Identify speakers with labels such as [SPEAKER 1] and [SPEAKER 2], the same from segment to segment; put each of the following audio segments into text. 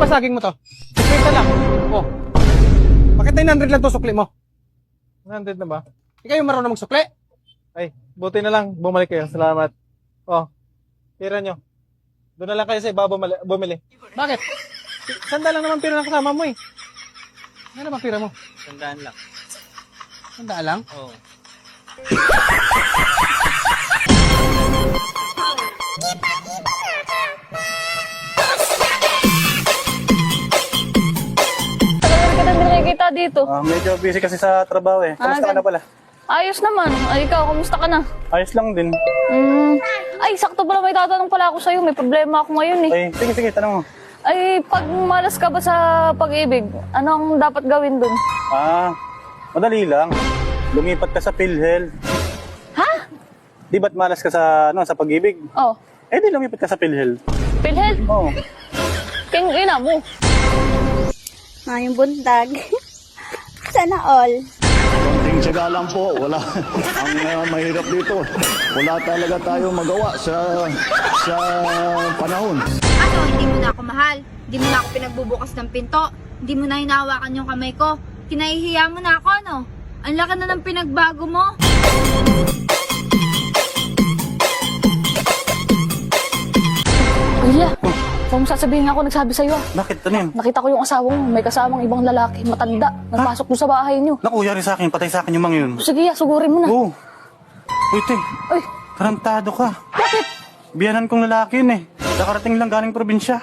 [SPEAKER 1] ba saging mo to? 50 lang. Oh. Bakit 900 lang to sukli mo?
[SPEAKER 2] 100 na ba?
[SPEAKER 1] Ikaw yung marunong magsukli?
[SPEAKER 2] Ay, buti na lang. Bumalik kayo. Salamat. Oh, tira nyo. Doon na lang kayo sa iba bumili.
[SPEAKER 1] Bakit? Sanda lang naman pira ng kasama mo eh. Ano naman pira mo?
[SPEAKER 2] Tandaan lang.
[SPEAKER 1] Sanda lang?
[SPEAKER 2] Oo.
[SPEAKER 3] Tagal ka na nakikita dito.
[SPEAKER 4] Medyo busy kasi sa trabaho eh. Kamusta ka na pala?
[SPEAKER 3] Ayos naman. Ay, ikaw, kamusta ka na?
[SPEAKER 4] Ayos lang din.
[SPEAKER 3] Ay, sakto pala may tatanong pala ako sa'yo. May problema ako ngayon eh.
[SPEAKER 4] Ay, sige, tanong mo.
[SPEAKER 3] Ay, pag malas ka ba sa pag-ibig, anong dapat gawin dun?
[SPEAKER 4] Madali lang. Lumipat ka sa PhilHealth.
[SPEAKER 3] Ha?
[SPEAKER 4] Di ba't malas ka sa, sa pag-ibig?
[SPEAKER 3] Oh,
[SPEAKER 4] Eh di lumipat ka sa PhilHealth.
[SPEAKER 3] PhilHealth?
[SPEAKER 4] Oo.
[SPEAKER 3] King ina mo.
[SPEAKER 5] Ngayong buntag. Sana all.
[SPEAKER 6] Konting tiyaga lang po. Wala. Ang mahirap dito. Wala talaga tayo magawa sa panahon.
[SPEAKER 7] Ano, hindi mo na ako mahal? Hindi mo na ako pinagbubukas ng pinto? Hindi mo na hinahawakan yung kamay ko? Kinahihiya mo na ako, ano? Ang laki na ng pinagbago mo.
[SPEAKER 3] Kuya, huwag mo sasabihin nga ako nagsabi sa'yo.
[SPEAKER 4] Bakit? Ano yun?
[SPEAKER 3] Nakita ko yung asawa mo, may kasamang ibang lalaki, matanda, nagpasok doon sa bahay niyo.
[SPEAKER 4] Naku, yari sa akin. Patay sa akin yung mga yun.
[SPEAKER 3] Sige, sugurin mo na.
[SPEAKER 4] Oo. Uy, te.
[SPEAKER 3] Ay,
[SPEAKER 4] Tarantado ka.
[SPEAKER 3] bakit?
[SPEAKER 4] Biyanan kong lalaki yun eh. Nakarating lang galing probinsya.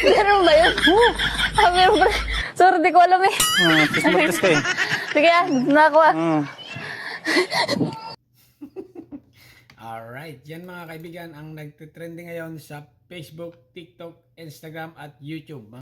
[SPEAKER 3] Meron ba yun? Meron ba? Sorry, di ko alam eh.
[SPEAKER 4] Kismatis ka eh.
[SPEAKER 3] Sige, nakuha.
[SPEAKER 1] Alright, yan mga kaibigan ang nagtitrending ngayon sa Facebook, TikTok, Instagram at YouTube.